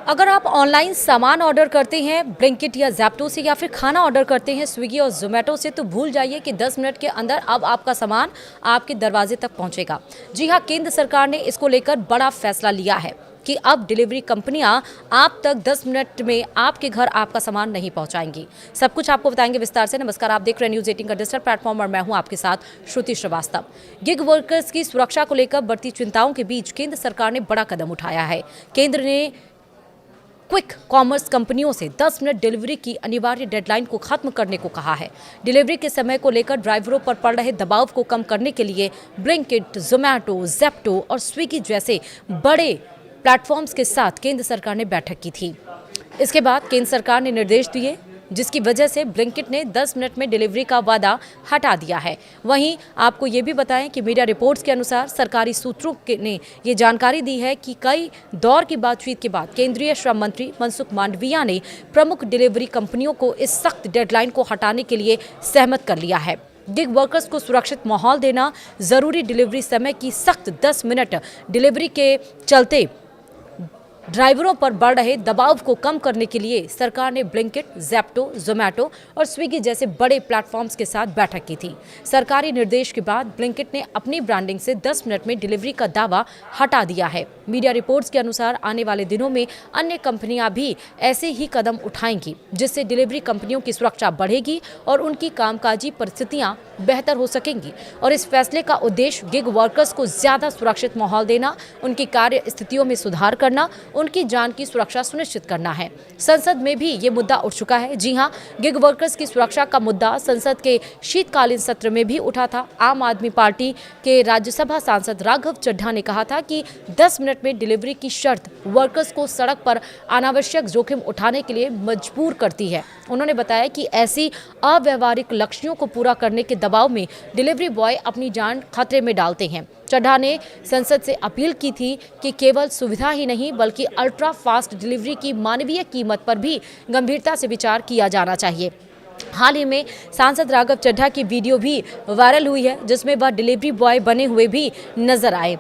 अगर आप ऑनलाइन सामान ऑर्डर करते हैं ब्लिंकिट या ज़ेप्टो से या फिर खाना ऑर्डर करते हैं स्विगी और जोमेटो से, तो भूल जाइए कि 10 मिनट के अंदर अब आपका सामान आपके दरवाजे तक पहुंचेगा। जी हां, केंद्र सरकार ने इसको लेकर बड़ा फैसला लिया है कि अब डिलीवरी कंपनियां आप तक 10 मिनट में आपके घर आपका सामान नहीं पहुंचाएंगी। सब कुछ आपको बताएंगे विस्तार से। नमस्कार, आप देख रहे हैं न्यूज़ 18 का डिजिटल प्लेटफॉर्म और मैं हूं आपके साथ श्रुति श्रीवास्तव। गिग वर्कर्स की सुरक्षा को लेकर बढ़ती चिंताओं के बीच केंद्र सरकार ने बड़ा कदम उठाया है। केंद्र ने क्विक कॉमर्स कंपनियों से 10 मिनट डिलीवरी की अनिवार्य डेडलाइन को खत्म करने को कहा है। डिलीवरी के समय को लेकर ड्राइवरों पर पड़ रहे दबाव को कम करने के लिए ब्लिंकिट, जोमेटो, ज़ेप्टो और स्विगी जैसे बड़े प्लेटफॉर्म्स के साथ केंद्र सरकार ने बैठक की थी। इसके बाद केंद्र सरकार ने निर्देश दिए, जिसकी वजह से ब्लिंकिट ने 10 मिनट में डिलीवरी का वादा हटा दिया है। वहीं आपको ये भी बताएं कि मीडिया रिपोर्ट्स के अनुसार सरकारी सूत्रों ने ये जानकारी दी है कि कई दौर की बातचीत के बाद केंद्रीय श्रम मंत्री मनसुख मांडविया ने प्रमुख डिलीवरी कंपनियों को इस सख्त डेडलाइन को हटाने के लिए सहमत कर लिया है। गिग वर्कर्स को सुरक्षित माहौल देना, जरूरी डिलीवरी समय की सख्त 10 मिनट डिलीवरी के चलते ड्राइवरों पर बढ़ रहे दबाव को कम करने के लिए सरकार ने ब्लिंकिट, ज़ेप्टो, जोमेटो और स्विगी जैसे बड़े प्लेटफॉर्म्स के साथ बैठक की थी। सरकारी निर्देश के बाद ब्लिंकिट ने अपनी ब्रांडिंग से 10 मिनट में डिलीवरी का दावा हटा दिया है। मीडिया रिपोर्ट्स के अनुसार आने वाले दिनों में अन्य कंपनियां भी ऐसे ही कदम उठाएंगी, जिससे डिलीवरी कंपनियों की सुरक्षा बढ़ेगी और उनकी कामकाजी परिस्थितियां बेहतर हो सकेंगी। और इस फैसले का उद्देश्य गिग वर्कर्स को ज्यादा सुरक्षित माहौल देना, उनकी कार्य स्थितियों में सुधार करना, उनकी जान की सुरक्षा सुनिश्चित करना है। संसद में भी ये मुद्दा उठ चुका है। जी हां, गिग वर्कर्स की सुरक्षा का मुद्दा संसद के शीतकालीन सत्र में भी उठा था। आम आदमी पार्टी के राज्यसभा सांसद राघव चड्ढा ने कहा था कि 10 मिनट में डिलीवरी की शर्त वर्कर्स को सड़क पर अनावश्यक जोखिम उठाने के लिए मजबूर करती है। उन्होंने बताया कि ऐसी अव्यावहारिक लक्ष्यों को पूरा करने के दबाव में डिलीवरी बॉय अपनी जान खतरे में डालते हैं। चड्ढा ने संसद से अपील की थी कि केवल सुविधा ही नहीं बल्कि अल्ट्रा फास्ट डिलीवरी की मानवीय कीमत पर भी गंभीरता से विचार किया जाना चाहिए। हाल ही में सांसद राघव चड्ढा की वीडियो भी वायरल हुई है, जिसमें वह डिलीवरी बॉय बने हुए भी नजर आए।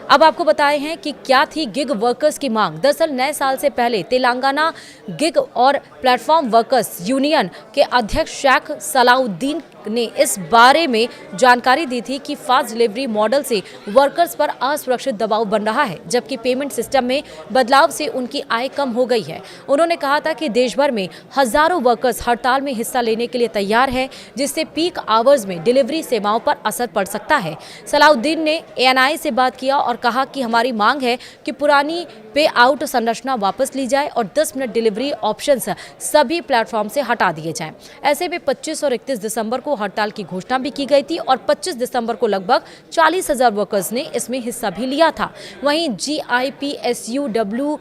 अब आपको बताए हैं कि क्या थी गिग वर्कर्स की मांग। दरअसल नए साल से पहले तेलंगाना गिग और प्लेटफॉर्म वर्कर्स यूनियन के अध्यक्ष शेख सलाउद्दीन ने इस बारे में जानकारी दी थी कि फास्ट डिलीवरी मॉडल से वर्कर्स पर असुरक्षित दबाव बन रहा है, जबकि पेमेंट सिस्टम में बदलाव से उनकी आय कम हो गई है। उन्होंने कहा था कि देश भर में हजारों वर्कर्स हड़ताल में हिस्सा लेने के लिए तैयार है, जिससे पीक आवर्स में डिलीवरी सेवाओं पर असर पड़ सकता है। सलाउद्दीन ने ANI से बात किया और कहा कि हमारी मांग है कि पुरानी पे आउट संरचना वापस ली जाए और 10 मिनट डिलीवरी ऑप्शंस सभी प्लेटफॉर्म से हटा दिए जाएं। ऐसे में 25 और 31 दिसंबर को हड़ताल की घोषणा भी की गई थी और 25 दिसंबर को लगभग 40,000 वर्कर्स ने इसमें हिस्सा भी लिया था। वहीं GIPSUWU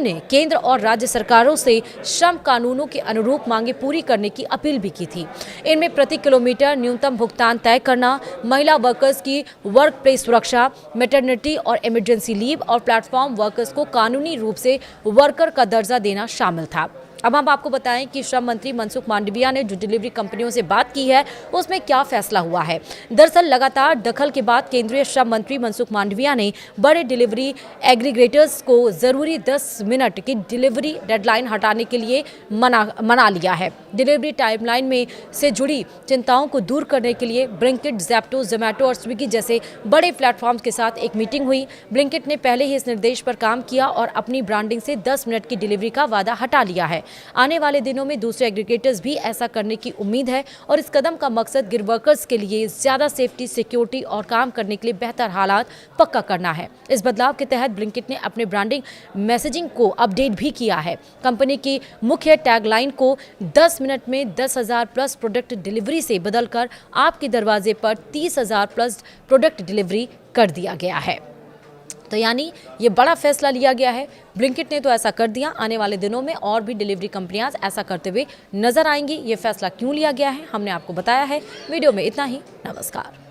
ने केंद्र और राज्य सरकारों से श्रम कानूनों के अनुरूप मांगे पूरी करने की अपील भी की थी। इनमें प्रति किलोमीटर न्यूनतम भुगतान तय करना, महिला वर्कर्स की वर्क प्लेस सुरक्षा, मैटरनिटी और इमरजेंसी लीव और प्लेटफॉर्म वर्कर्स को कानूनी रूप से वर्कर का दर्जा देना शामिल था। अब हम आपको बताएं कि श्रम मंत्री मनसुख मांडविया ने जो डिलीवरी कंपनियों से बात की है उसमें क्या फैसला हुआ है। दरअसल लगातार दखल के बाद केंद्रीय श्रम मंत्री मनसुख मांडविया ने बड़े डिलीवरी एग्रीगेटर्स को जरूरी 10 मिनट की डिलीवरी डेडलाइन हटाने के लिए मना लिया है। डिलीवरी टाइमलाइन में से जुड़ी चिंताओं को दूर करने के लिए ब्लिंकिट, ज़ेप्टो, जोमेटो और स्विगी जैसे बड़े प्लेटफॉर्म्स के साथ एक मीटिंग हुई। ब्लिंकिट ने पहले ही इस निर्देश पर काम किया और अपनी ब्रांडिंग से 10 मिनट की डिलीवरी का वादा हटा लिया है। आने वाले दिनों में दूसरे एग्रीगेटर्स भी ऐसा करने की उम्मीद है और इस कदम का मकसद गिग वर्कर्स के लिए ज्यादा सेफ्टी, सिक्योरिटी और काम करने के लिए बेहतर हालात पक्का करना है। इस बदलाव के तहत ब्लिंकिट ने अपने ब्रांडिंग मैसेजिंग को अपडेट भी किया है। कंपनी की मुख्य टैगलाइन को 10 मिनट में 10,000 प्लस प्रोडक्ट डिलीवरी से बदलकर आपके दरवाजे पर 30,000 प्लस प्रोडक्ट डिलीवरी कर दिया गया है। तो यानी ये बड़ा फैसला लिया गया है। ब्लिंकिट ने तो ऐसा कर दिया, आने वाले दिनों में और भी डिलीवरी कंपनियां ऐसा करते हुए नजर आएंगी। ये फैसला क्यों लिया गया है हमने आपको बताया है। वीडियो में इतना ही। नमस्कार।